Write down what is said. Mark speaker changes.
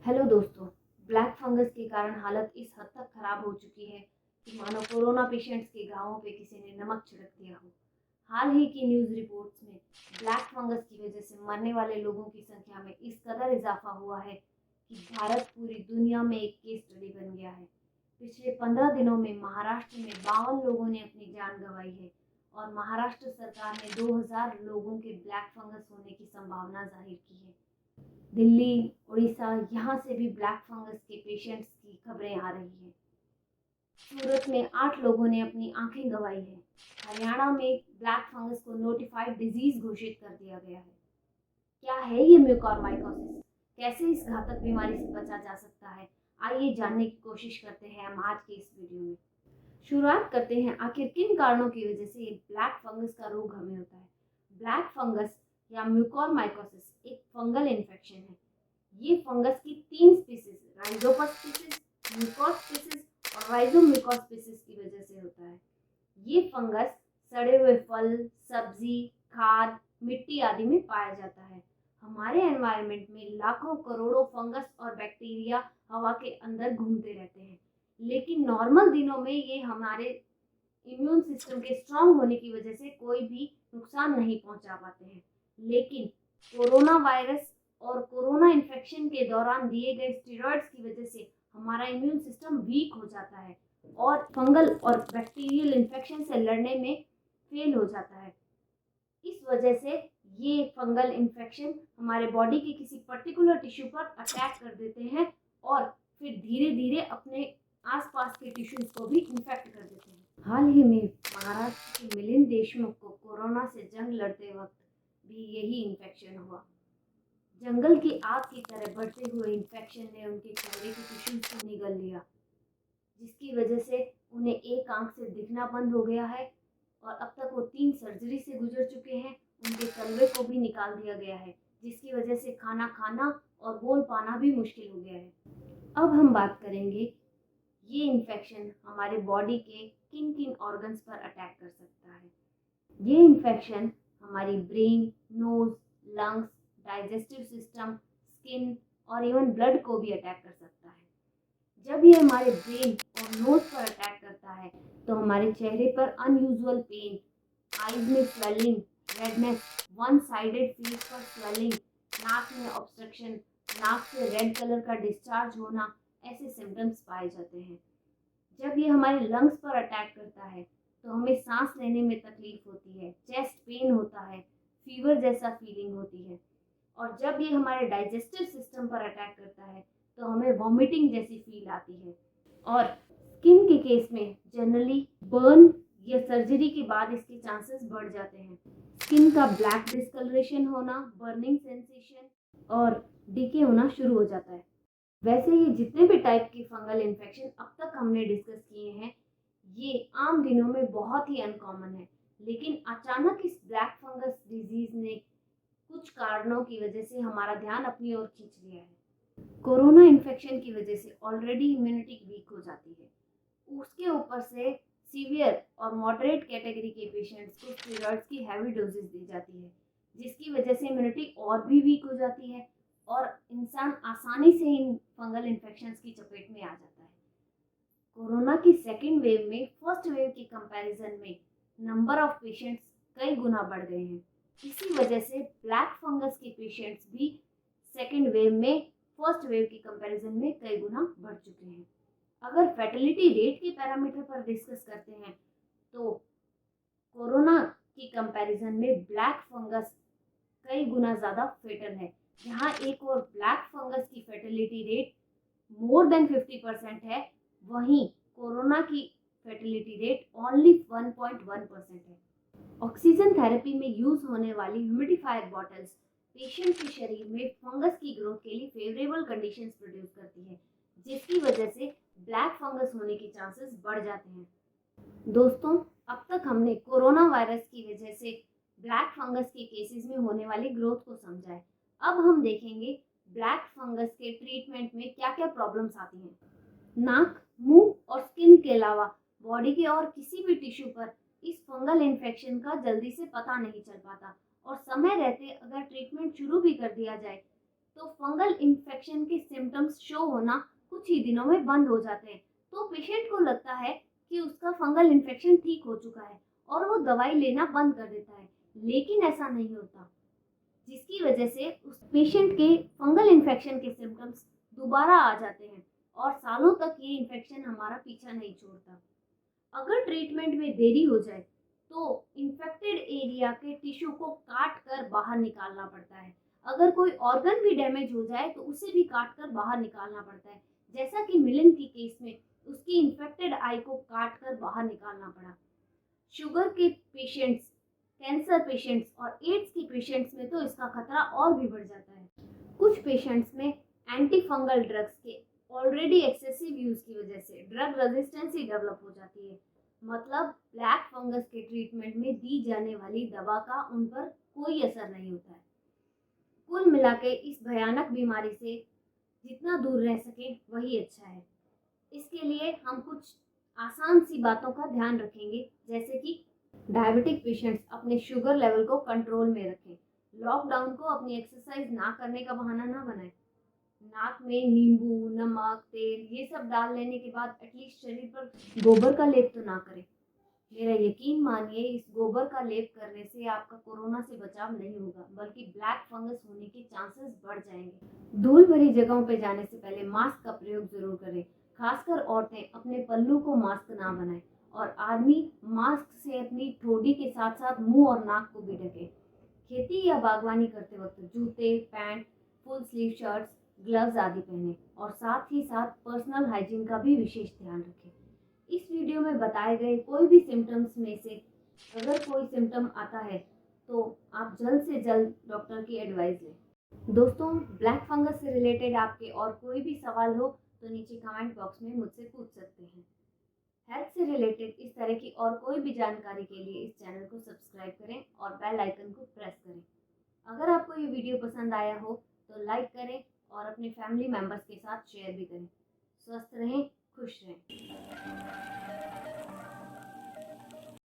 Speaker 1: Hello दोस्तों। Black fungus के कारण हालत इस हद तक खराब हो चुकी है कि मानो कोरोना पेशेंट्स के घावों पे किसी ने नमक छिड़क दिया हो। हाल ही की न्यूज़ रिपोर्ट्स में ब्लैक फंगस की वजह से मरने वाले लोगों की संख्या में इस कदर इजाफा हुआ है कि भारत पूरी दुनिया में एक केस स्टडी बन गया है। पिछले 15 दिनों में महाराष्ट्र में 52 लोगों ने अपनी जान गंवाई है और महाराष्ट्र सरकार ने 2000 लोगों के ब्लैक फंगस होने की संभावना जाहिर की है। दिल्ली, उड़ीसा, यहाँ से भी ब्लैक फंगस के पेशेंट्स की खबरें आ रही हैं। सूरत में 8 लोगों ने अपनी आंखें गंवाई है। हरियाणा में ब्लैक फंगस को नोटिफाइड डिजीज घोषित कर दिया गया है। क्या है ये म्यूकोरमाइकोसिस? कैसे इस घातक बीमारी से बचा जा सकता है? आइए जानने की कोशिश करते हैं हम आज के इस वीडियो में। शुरुआत करते हैं आखिर किन कारणों की वजह से ये ब्लैक फंगस का रोग हमें होता है। ब्लैक फंगस या म्यूकोरमाइकोसिस एक फंगल इन्फेक्शन है। ये फंगस की 3 species Rhizopus species, mucus species और राइजोम्यूकोस स्पीसीज की वजह से होता है। ये फंगस सड़े हुए फल, सब्जी, खाद, मिट्टी आदि में पाया जाता है। हमारे एनवायरनमेंट में लाखों करोड़ों फंगस और बैक्टीरिया हवा के अंदर घूमते रहते हैं, लेकिन नॉर्मल दिनों में ये हमारे इम्यून सिस्टम के स्ट्रांग होने की वजह से कोई भी नुकसान नहीं पहुंचा पाते हैं। लेकिन कोरोना वायरस और कोरोना इन्फेक्शन के दौरान दिए गए स्टेरॉइड्स की वजह से हमारा इम्यून सिस्टम वीक हो जाता है और फंगल और बैक्टीरियल इन्फेक्शन से लड़ने में फेल हो जाता है। इस वजह से ये फंगल इन्फेक्शन हमारे बॉडी के किसी पर्टिकुलर टिश्यू पर अटैक कर देते हैं और फिर धीरे धीरे अपने आसपास के टिश्यूज को भी इन्फेक्ट कर देते हैं। हाल ही में महाराष्ट्र के मिलिंद देशमुख को कोरोना से जंग लड़ते वक्त भी यही इन्फेक्शन हुआ। जंगल की आग की तरह बढ़ते हुए इन्फेक्शन ने उनके चेहरे के टिश्यूज को निगल लिया, जिसकी वजह से उन्हें एक आंख से दिखना बंद हो गया है और अब तक वो 3 सर्जरी से गुजर चुके हैं। उनके तलवे को भी निकाल दिया गया है, जिसकी वजह से खाना खाना और बोल पाना भी मुश्किल हो गया है। अब हम बात करेंगे ये इन्फेक्शन हमारे बॉडी के किन किन ऑर्गन्स पर अटैक कर सकता है। ये इन्फेक्शन हमारी brain, nose, lungs, digestive system, skin और इवन ब्लड को भी अटैक कर सकता है। जब ये हमारे ब्रेन और नोज पर अटैक करता है तो हमारे चेहरे पर अनयूजुअल पेन, आईज में swelling, redness, one sided face पर स्वेलिंग, नाक में ऑब्स्ट्रक्शन, नाक से रेड कलर का डिस्चार्ज होना, ऐसे सिम्टम्स पाए जाते हैं। जब ये हमारे लंग्स पर अटैक करता है तो हमें सांस लेने में तकलीफ होती है, चेस्ट पेन होता है, फीवर जैसा फीलिंग होती है। और जब ये हमारे डाइजेस्टिव सिस्टम पर अटैक करता है तो हमें वॉमिटिंग जैसी फील आती है। और स्किन के केस में जनरली बर्न या सर्जरी के बाद इसके चांसेस बढ़ जाते हैं। स्किन का ब्लैक डिस्कलरेशन होना, बर्निंग सेंसेशन और डीके होना शुरू हो जाता है। वैसे ये जितने भी टाइप के फंगल इन्फेक्शन अब तक हमने डिस्कस किए हैं, ये आम दिनों में बहुत ही अनकॉमन है, लेकिन अचानक इस ब्लैक फंगस डिजीज ने कुछ कारणों की वजह से हमारा ध्यान अपनी ओर खींच लिया है। कोरोना इन्फेक्शन की वजह से ऑलरेडी इम्यूनिटी वीक हो जाती है, उसके ऊपर से सीवियर और मॉडरेट कैटेगरी के पेशेंट्स को स्टेरॉइड्स की हैवी डोजेस दी जाती है, जिसकी वजह से इम्यूनिटी और भी वीक हो जाती है और इंसान आसानी से इन फंगल इन्फेक्शंस की चपेट में आ जाता है। कोरोना की सेकेंड वेव में फर्स्ट वेव के कंपैरिजन में नंबर ऑफ पेशेंट्स कई गुना बढ़ गए हैं। इसी वजह से ब्लैक फंगस के पेशेंट्स भी सेकेंड वेव में फर्स्ट वेव के कंपैरिजन में कई गुना बढ़ चुके हैं। अगर फर्टिलिटी रेट के पैरामीटर पर डिस्कस करते हैं तो कोरोना की कंपैरिजन में ब्लैक फंगस कई गुना ज़्यादा फेटल है। जहां एक और ब्लैक फंगस की फर्टिलिटी रेट मोर देन 50% है, वहीं कोरोना की फर्टिलिटी रेट ओनली 1.1% है। ऑक्सीजन थेरेपी में यूज होने वाली ह्यूमिडिफायर बॉटल्स पेशेंट के शरीर में फंगस की ग्रोथ के लिए फेवरेबल कंडीशंस प्रोड्यूस करती है, जिसकी वजह से ब्लैक फंगस होने के चांसेस बढ़ जाते हैं। दोस्तों, अब तक हमने कोरोना वायरस की वजह से ब्लैक फंगस के केसेस में होने वाली ग्रोथ को समझा है। अब हम देखेंगे ब्लैक फंगस के ट्रीटमेंट में क्या क्या प्रॉब्लम्स आती हैं। नाक, मुंह और स्किन के अलावा बॉडी के और किसी भी टिश्यू पर इस फंगल इन्फेक्शन का जल्दी से पता नहीं चल पाता और समय रहते अगर ट्रीटमेंट शुरू भी कर दिया जाए तो फंगल इन्फेक्शन के सिम्टम्स शो होना कुछ ही दिनों में बंद हो जाते हैं। तो पेशेंट को लगता है कि उसका फंगल इन्फेक्शन ठीक हो चुका है और वो दवाई लेना बंद कर देता है, लेकिन ऐसा नहीं होता, जिसकी वजह से उस पेशेंट के फंगल इन्फेक्शन के सिम्टम्स दोबारा आ जाते हैं और सालों तक ये इन्फेक्शन हमारा पीछा नहीं छोड़ता। अगर ट्रीटमेंट में देरी हो जाए तो इन्फेक्टेड एरिया के टिश्यू को काट कर बाहर निकालना पड़ता है। अगर कोई ऑर्गन भी डैमेज हो जाए तो उसे भी काट कर बाहर निकालना पड़ता है, जैसा कि मिलन की केस में उसकी इन्फेक्टेड आई को काट कर बाहर निकालना पड़ा। शुगर के पेशेंट्स, कैंसर पेशेंट्स और एड्स के पेशेंट्स में तो इसका खतरा और भी बढ़ जाता है। कुछ पेशेंट्स में एंटी फंगल ड्रग्स के ऑलरेडी एक्सेसिव यूज की वजह से ड्रग रेजिस्टेंसी डेवलप हो जाती है। मतलब ब्लैक फंगस के ट्रीटमेंट में दी जाने वाली दवा का उन पर कोई असर नहीं होता है। कुल मिला के इस भयानक बीमारी से जितना दूर रह सके वही अच्छा है। इसके लिए हम कुछ आसान सी बातों का ध्यान रखेंगे, जैसे कि डायबिटिक पेशेंट्स अपने शुगर लेवल को कंट्रोल में रखें। लॉकडाउन को अपनी एक्सरसाइज ना करने का बहाना ना बनाएं। नाक में नींबू, नमक, तेल ये सब डाल लेने के बाद एटलीस्ट शरीर पर गोबर का लेप तो ना करें। मेरा यकीन मानिए, इस गोबर का लेप करने से आपका कोरोना से बचाव नहीं होगा, बल्कि ब्लैक फंगस होने के चांसेस बढ़ जाएंगे। धूल भरी जगहों पर जाने से पहले मास्क का प्रयोग जरूर करें। खासकर औरतें अपने पल्लू को मास्क ना बनाएं और आदमी मास्क से अपनी ठोड़ी के साथ साथ मुंह और नाक को भी ढके। खेती या बागवानी करते वक्त जूते, pant, full sleeve shirts, gloves आदि पहने और साथ ही साथ पर्सनल हाइजीन का भी विशेष ध्यान रखें। इस वीडियो में बताए गए कोई भी सिम्टम्स में से अगर कोई सिम्टम आता है तो आप जल्द से जल्द डॉक्टर की एडवाइस लें। दोस्तों, ब्लैक फंगस से रिलेटेड आपके और कोई भी सवाल हो तो नीचे कमेंट बॉक्स में मुझसे पूछ सकते हैं। हेल्थ से रिलेटेड इस तरह की और कोई भी जानकारी के लिए इस चैनल को सब्सक्राइब करें और बेल आइकन को प्रेस करें। अगर आपको ये वीडियो पसंद आया हो तो लाइक करें और अपने फैमिली मेम्बर्स के साथ शेयर भी करें। स्वस्थ रहें, खुश रहें।